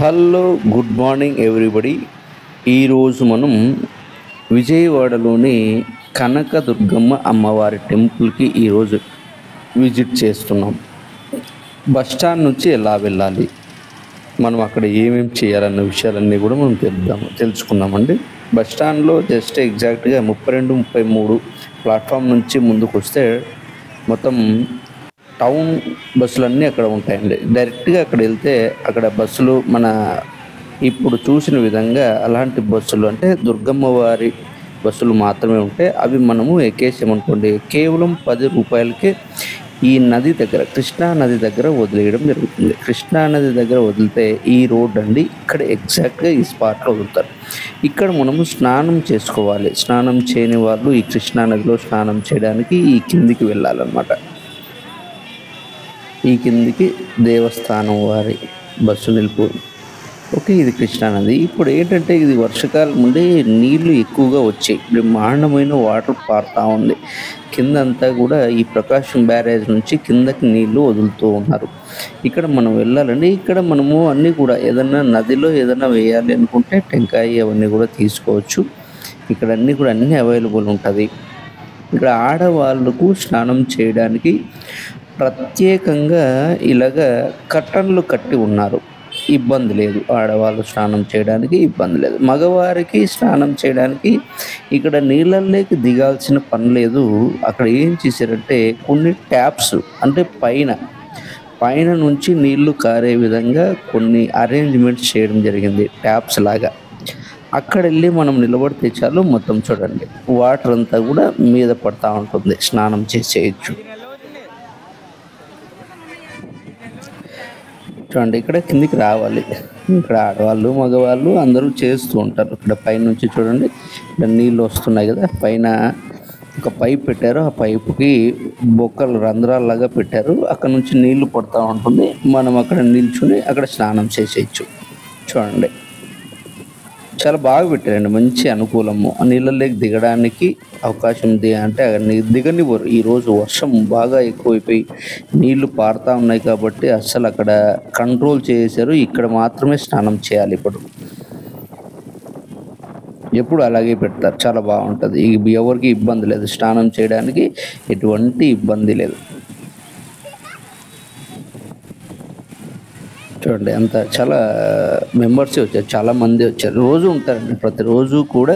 Hello good morning everybody. ఈరోజు మనం విజయవాడలోని కనకదుర్గమ్మ అమ్మవారి టెంపుల్కి ఈరోజు విజిట్ చేస్తున్నాం. బస్ స్టాండ్ నుంచి ఎలా వెళ్ళాలి, మనం అక్కడ ఏమేమి చేయాలన్న విషయాలన్నీ కూడా మనం తెలుసుకుందామండి. బస్ స్టాండ్లో జస్ట్ ఎగ్జాక్ట్గా 32, 33 ప్లాట్ఫామ్ నుంచి ముందుకు వస్తే మొత్తం టౌన్ బస్సులన్నీ అక్కడ ఉంటాయండి. డైరెక్ట్గా అక్కడ వెళ్తే అక్కడ బస్సులు మన ఇప్పుడు చూసిన విధంగా అలాంటి బస్సులు అంటే దుర్గమ్మ వారి బస్సులు మాత్రమే ఉంటాయి. అవి మనము ఎక్కేసామనుకోండి కేవలం 10 రూపాయలకే ఈ నది దగ్గర, కృష్ణా నది దగ్గర వదిలేయడం జరుగుతుంది. కృష్ణా నది దగ్గర వదిలితే ఈ రోడ్ అండి, ఇక్కడ ఎగ్జాక్ట్గా ఈ స్పాట్లో వదులుతారు. ఇక్కడ మనము స్నానం చేసుకోవాలి. స్నానం చేయని వాళ్ళు ఈ కృష్ణా నదిలో స్నానం చేయడానికి ఈ కిందికి వెళ్ళాలన్నమాట. ఈ కిందికి దేవస్థానం వారి బస్సు నిలుపు. ఓకే, ఇది కృష్ణానది. ఇప్పుడు ఏంటంటే ఇది వర్షాకాలం నుండి నీళ్లు ఎక్కువగా వచ్చాయి, బ్రహ్మాండమైన వాటర్ పారుతూ ఉంది. కిందంతా కూడా ఈ ప్రకాశం బ్యారేజ్ నుంచి కిందకి నీళ్లు వదులుతూ ఉన్నారు. ఇక్కడ మనం వెళ్ళాలండి. ఇక్కడ మనము అన్నీ కూడా ఏదన్నా నదిలో ఏదైనా వేయాలి అనుకుంటే టెంకాయ అవన్నీ కూడా తీసుకోవచ్చు. ఇక్కడ అన్నీ అవైలబుల్ ఉంటుంది. ఇక్కడ ఆడవాళ్ళకు స్నానం చేయడానికి ప్రత్యేకంగా ఇలాగ కట్టన్లు కట్టి ఉన్నారు. ఇబ్బంది లేదు, ఆడవాళ్ళు స్నానం చేయడానికి ఇబ్బంది లేదు. మగవారికి స్నానం చేయడానికి ఇక్కడ నీళ్ళల్లోకి దిగాల్సిన పని లేదు. అక్కడ ఏం చేశారంటే కొన్ని ట్యాప్స్ అంటే పైన నుంచి నీళ్లు కారే విధంగా కొన్ని అరేంజ్మెంట్స్ చేయడం జరిగింది, ట్యాప్స్ లాగా. అక్కడ వెళ్ళి మనం నిలబడితే చాలు, మొత్తం చూడండి వాటర్ అంతా కూడా మీద పడతా ఉంటుంది, స్నానం చేసేయచ్చు. చూడండి ఇక్కడ కిందికి రావాలి. ఇక్కడ ఆడవాళ్ళు మగవాళ్ళు అందరూ చేస్తూ ఉంటారు. ఇక్కడ పైనుంచి చూడండి, ఇక్కడ నీళ్ళు వస్తున్నాయి కదా, పైన ఒక పైప్ పెట్టారు. ఆ పైపుకి బొక్కలు రంధ్రాల్లాగా పెట్టారు. అక్కడ నుంచి నీళ్లు పడుతూ ఉంటుంది. మనం అక్కడ నిల్చుని అక్కడ స్నానం చేసేయచ్చు. చూడండి చాలా బాగా పెట్టారండి, మంచి అనుకూలము. నీళ్ళలోకి దిగడానికి అవకాశం అంటే దిగనివ్వరు. ఈరోజు వర్షం బాగా ఎక్కువైపోయి నీళ్లు పారుతూ ఉన్నాయి కాబట్టి అస్సలు అక్కడ కంట్రోల్ చేశారు. ఇక్కడ మాత్రమే స్నానం చేయాలి. ఎప్పుడు అలాగే పెడతారు, చాలా బాగుంటుంది. ఎవరికి ఇబ్బంది లేదు, స్నానం చేయడానికి ఎటువంటి ఇబ్బంది లేదు. చూడండి అంత చాలా మెంబర్సే వచ్చారు, చాలామంది వచ్చారు. రోజు ఉంటారండి, ప్రతిరోజు కూడా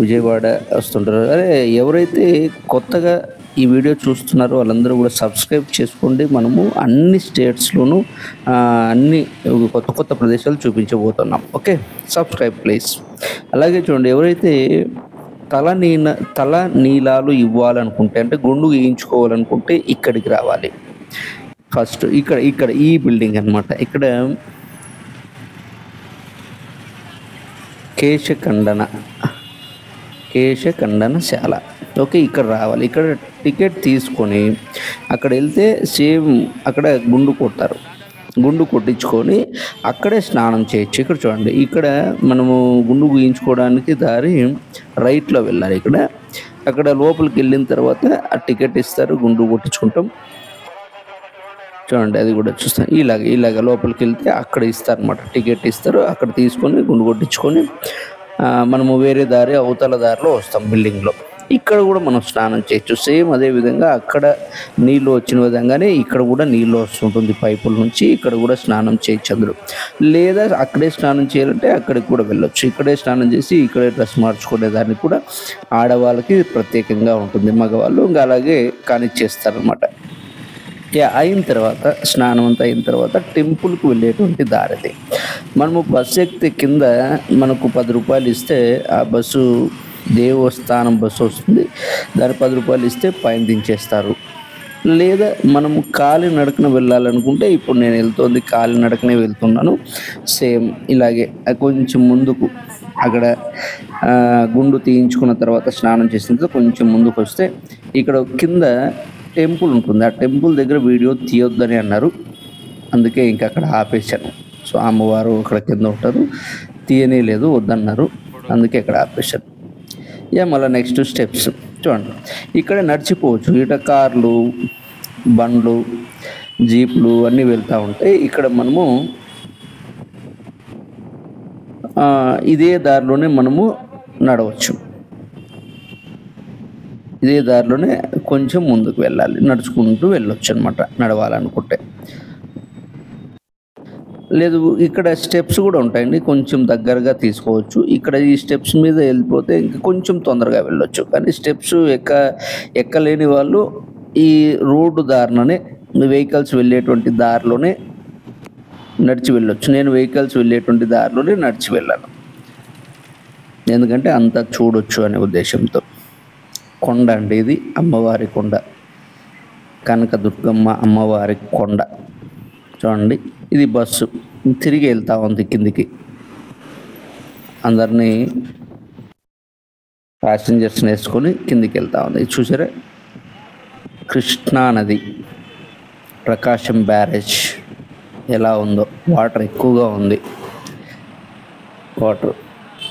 విజయవాడ వస్తుంటారు. అరే ఎవరైతే కొత్తగా ఈ వీడియో చూస్తున్నారో వాళ్ళందరూ కూడా సబ్స్క్రైబ్ చేసుకోండి. మనము అన్ని స్టేట్స్లోనూ అన్ని కొత్త ప్రదేశాలు చూపించబోతున్నాం. Okay, subscribe please. అలాగే చూడండి, ఎవరైతే తల నీలాలు ఇవ్వాలనుకుంటే అంటే గుండు గీయించుకోవాలనుకుంటే ఇక్కడికి రావాలి. ఫస్ట్ ఇక్కడ ఈ బిల్డింగ్ అన్నమాట. ఇక్కడ కేశఖండనశాల. ఓకే, ఇక్కడ రావాలి. ఇక్కడ టికెట్ తీసుకొని అక్కడ వెళ్తే సేమ్ అక్కడ గుండు కొడతారు. గుండు కొట్టించుకొని అక్కడే స్నానం చేయొచ్చు. ఇక్కడ చూడండి, ఇక్కడ మనము గుండు గీయించుకోవడానికి దారి రైట్లో వెళ్ళాలి. అక్కడ లోపలికి వెళ్ళిన తర్వాత ఆ టికెట్ ఇస్తారు, గుండు కొట్టించుకుంటాం. చూడండి అది కూడా చూస్తాం. ఇలాగ లోపలికి వెళ్తే అక్కడ ఇస్తారన్నమాట, టికెట్ ఇస్తారు. అక్కడ తీసుకొని గుండు కొట్టించుకొని మనము వేరే దారి అవతల దారిలో వస్తాం బిల్డింగ్లో. ఇక్కడ కూడా మనం స్నానం చేయొచ్చు. సేమ్ అదే విధంగా అక్కడ నీళ్ళు వచ్చిన విధంగానే ఇక్కడ కూడా నీళ్ళు వస్తుంటుంది పైపుల నుంచి. ఇక్కడ కూడా స్నానం చేయొచ్చు అందరూ. లేదా అక్కడే స్నానం చేయాలంటే అక్కడికి కూడా వెళ్ళొచ్చు. ఇక్కడే స్నానం చేసి ఇక్కడే డ్రెస్ మార్చుకునే దానికి కూడా ఆడవాళ్ళకి ప్రత్యేకంగా ఉంటుంది. మగవాళ్ళు ఇంకా అలాగే కానిచ్చేస్తారనమాట. అయిన తర్వాత స్నానం అంతా అయిన తర్వాత టెంపుల్కి వెళ్ళేటువంటి దారిది. మనము బస్సు ఎక్కితే కింద మనకు 10 రూపాయలు ఇస్తే ఆ బస్సు దేవస్థానం బస్సు వస్తుంది. దాని 10 రూపాయలు ఇస్తే పైన దించేస్తారు. లేదా మనము కాలినడకన వెళ్ళాలనుకుంటే ఇప్పుడు నేను వెళ్తుంది కాలినడకనే వెళ్తున్నాను. సేమ్ ఇలాగే కొంచెం ముందుకు అక్కడ గుండు తీయించుకున్న తర్వాత స్నానం చేసిన తర్వాత కొంచెం ముందుకు వస్తే ఇక్కడ కింద టెంపుల్ ఉంటుంది. ఆ టెంపుల్ దగ్గర వీడియో తీయొద్దని అన్నారు, అందుకే ఇంకా అక్కడ ఆపేశాను. సో అమ్మవారు అక్కడ కింద ఉంటారు, తీయనే లేదు, వద్దన్నారు, అందుకే అక్కడ ఆపేశాను. మళ్ళీ నెక్స్ట్ స్టెప్స్ చూడండి, ఇక్కడ నడిచిపోవచ్చు. ఇట కార్లు, బండ్లు, జీప్లు అన్నీ వెళ్తూ ఉంటాయి. ఇక్కడ మనము ఇదే దారిలోనే మనము నడవచ్చు. ఇదే దారిలోనే కొంచెం ముందుకు వెళ్ళాలి, నడుచుకుంటూ వెళ్ళొచ్చు అనమాట నడవాలనుకుంటే. లేదు ఇక్కడ స్టెప్స్ కూడా ఉంటాయండి, కొంచెం దగ్గరగా తీసుకోవచ్చు. ఇక్కడ ఈ స్టెప్స్ మీద వెళ్ళిపోతే ఇంకా కొంచెం తొందరగా వెళ్ళొచ్చు. కానీ స్టెప్స్ ఎక్కలేని వాళ్ళు ఈ రోడ్డు దారిలోనే, వెహికల్స్ వెళ్ళేటువంటి దారిలోనే నడిచి వెళ్ళొచ్చు. నేను వెహికల్స్ వెళ్ళేటువంటి దారిలోనే నడిచి వెళ్ళాను, ఎందుకంటే అంతా చూడొచ్చు అనే ఉద్దేశంతో. కొండ అండి ఇది, అమ్మవారి కొండ, కనకదుర్గమ్మ అమ్మవారి కొండ. చూడండి, ఇది బస్సు తిరిగి వెళ్తా ఉంది కిందికి. అందరినీ ప్యాసింజర్స్ని వేసుకొని కిందికి వెళ్తా ఉంది. చూసారా, కృష్ణా నది, ప్రకాశం బ్యారేజ్ ఎలా ఉందో, వాటర్ ఎక్కువగా ఉంది. వాటర్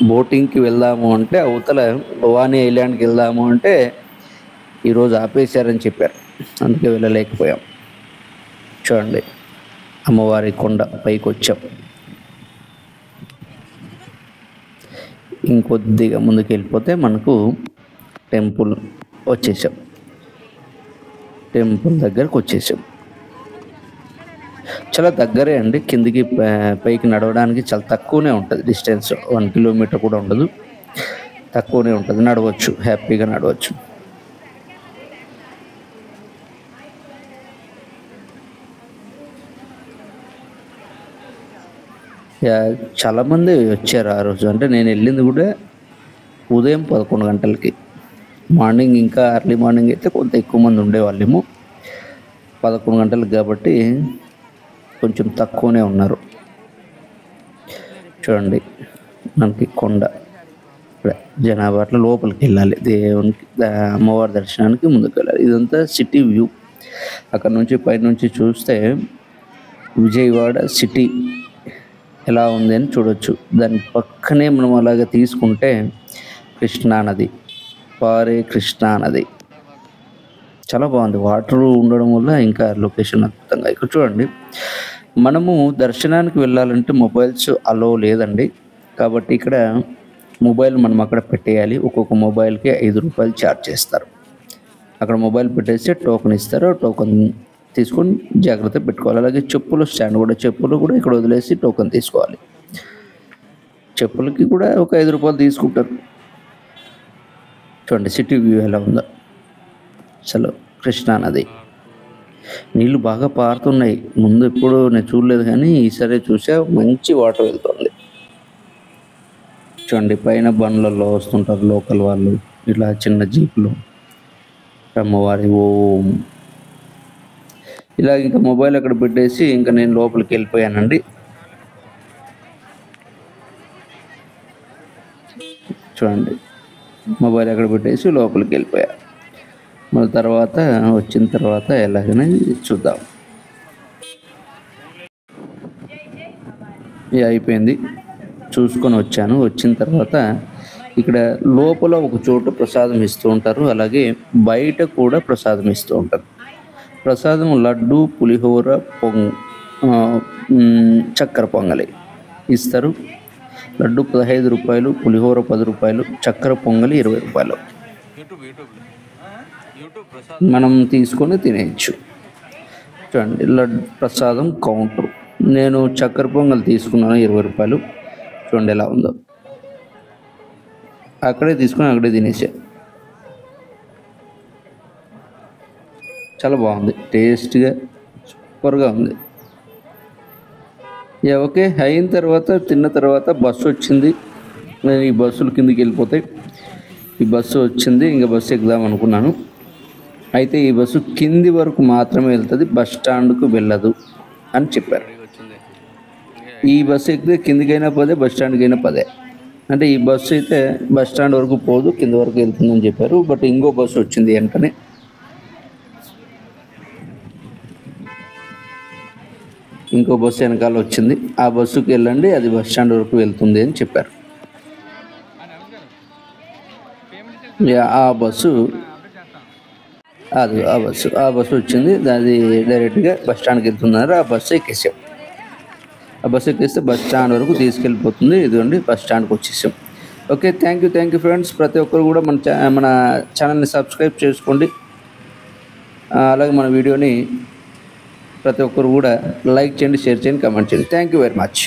బోటింగ్కి వెళ్దాము అంటే, అవతల భవానీ ఐలాండ్కి వెళ్దాము అంటే ఈరోజు ఆపేశారని చెప్పారు, అందుకే వెళ్ళలేకపోయాం. చూడండి, అమ్మవారి కొండ పైకి వచ్చాం. ఇంకొద్దిగా ముందుకు వెళ్ళిపోతే మనకు టెంపుల్ వచ్చేసాం. టెంపుల్ దగ్గరకు వచ్చేసాం. చాలా దగ్గరే అండి, కిందికి పైకి నడవడానికి చాలా తక్కువనే ఉంటుంది డిస్టెన్స్. 1 కిలోమీటర్ కూడా ఉండదు, తక్కువనే ఉంటుంది. నడవచ్చు, హ్యాపీగా నడవచ్చు. చాలామంది వచ్చారు ఆ రోజు. అంటే నేను వెళ్ళింది కూడా ఉదయం 11 గంటలకి. మార్నింగ్ ఇంకా ఎర్లీ మార్నింగ్ అయితే కొంత ఎక్కువ మంది ఉండేవాళ్ళేమో. 11 గంటలకు కాబట్టి కొంచెం తక్కువనే ఉన్నారు. చూడండి, మనకి కొండ జనాభా అట్లా లోపలికి వెళ్ళాలి, దేవునికి అమ్మవారి దర్శనానికి ముందుకు వెళ్ళాలి. ఇదంతా సిటీ వ్యూ. అక్కడ నుంచి పైనుంచి చూస్తే విజయవాడ సిటీ ఎలా ఉంది అని చూడొచ్చు. దాని పక్కనే మనం అలాగే తీసుకుంటే కృష్ణానది, పారే కృష్ణానది చాలా బాగుంది. వాటర్ ఉండడం వల్ల ఇంకా లొకేషన్ అద్భుతంగా. ఇక్కడ చూడండి, మనము దర్శనానికి వెళ్ళాలంటే మొబైల్స్ అలో లేదండి. కాబట్టి ఇక్కడ మొబైల్ మనం అక్కడ పెట్టేయాలి. ఒక్కొక్క మొబైల్కి 5 రూపాయలు ఛార్జ్ చేస్తారు. అక్కడ మొబైల్ పెట్టేస్తే టోకెన్ ఇస్తారు, టోకెన్ తీసుకొని జాగ్రత్త పెట్టుకోవాలి. అలాగే చెప్పుల స్టాండ్ కూడా, చెప్పులు కూడా ఇక్కడ వదిలేసి టోకెన్ తీసుకోవాలి. చెప్పులకి కూడా ఒక 5 రూపాయలు తీసుకుంటారు. చూడండి సిటీ వ్యూ ఎలా ఉందో. అసలు కృష్ణానది నీళ్ళు బాగా పారుతున్నాయి. ముందు ఎప్పుడు నేను చూడలేదు, కానీ ఈసారి చూసా, మంచి వాటర్ వెళ్తుంది. చూడండి, పైన బండ్లలో వస్తుంటారు లోకల్ వాళ్ళు, ఇలా చిన్న జీపులు. అమ్మవారి ఓం. ఇలా ఇంకా మొబైల్ అక్కడ పెట్టేసి ఇంకా నేను లోపలికి వెళ్ళిపోయానండి. చూడండి, మొబైల్ అక్కడ పెట్టేసి లోపలికి వెళ్ళిపోయా. మళ్ళీ తర్వాత వచ్చిన తర్వాత ఎలాగైనా చూద్దాం. ఇది అయిపోయింది, చూసుకొని వచ్చాను. వచ్చిన తర్వాత ఇక్కడ లోపల ఒక చోట ప్రసాదం ఇస్తూ ఉంటారు, అలాగే బయట కూడా ప్రసాదం ఇస్తూ ఉంటారు. ప్రసాదం లడ్డు, పులిహోర, చక్కెర పొంగలి ఇస్తారు. లడ్డు 15 రూపాయలు, పులిహోర 10 రూపాయలు, చక్కెర పొంగలి 20 రూపాయలు. మనం తీసుకొని తినేయచ్చు. చూడండి, లడ్డు ప్రసాదం కౌంటర్. నేను చక్కెర పొంగల్ తీసుకున్నాను 20 రూపాయలు. చూడండి ఎలా ఉందో, అక్కడే తీసుకొని అక్కడే తినేసా. చాలా బాగుంది, టేస్ట్గా సూపర్గా ఉంది. ఓకే, అయిన తర్వాత తిన్న తర్వాత బస్సు వచ్చింది. నేను ఈ బస్సులు కిందికి వెళ్ళిపోతాయి. ఈ బస్సు వచ్చింది, ఇంకా బస్సు ఎక్కుదాం అనుకున్నాను. అయితే ఈ బస్సు కింది వరకు మాత్రమే వెళ్తుంది, బస్ స్టాండ్కు వెళ్ళదు అని చెప్పారు. ఈ బస్సు ఎక్కితే కిందికైనా పదే, బస్ స్టాండ్కి అయినా పదే. అంటే ఈ బస్సు అయితే బస్ స్టాండ్ వరకు పోదు, కింద వరకు వెళ్తుందని చెప్పారు. బట్ ఇంకో బస్సు వచ్చింది వెంటనే. ఇంకో బస్సు వెనకాల వచ్చింది, ఆ బస్సుకి వెళ్ళండి, అది బస్ స్టాండ్ వరకు వెళ్తుంది అని చెప్పారు. ఆ బస్సు ఆ బస్సు వచ్చింది, అది డైరెక్ట్గా బస్ స్టాండ్కి వెళ్తున్నారు. ఆ బస్సు ఎక్కేసాం. ఆ బస్సు ఎక్కిస్తే బస్ స్టాండ్ వరకు తీసుకెళ్ళిపోతుంది. ఇదిగోండి బస్ స్టాండ్కి వచ్చేసాం. Okay, thank you friends. ప్రతి ఒక్కరు కూడా మన ఛానల్ని సబ్స్క్రైబ్ చేసుకోండి. అలాగే మన వీడియోని ప్రతి ఒక్కరు కూడా లైక్ చేయండి, షేర్ చేయండి, కామెంట్ చేయండి. Thank you very much.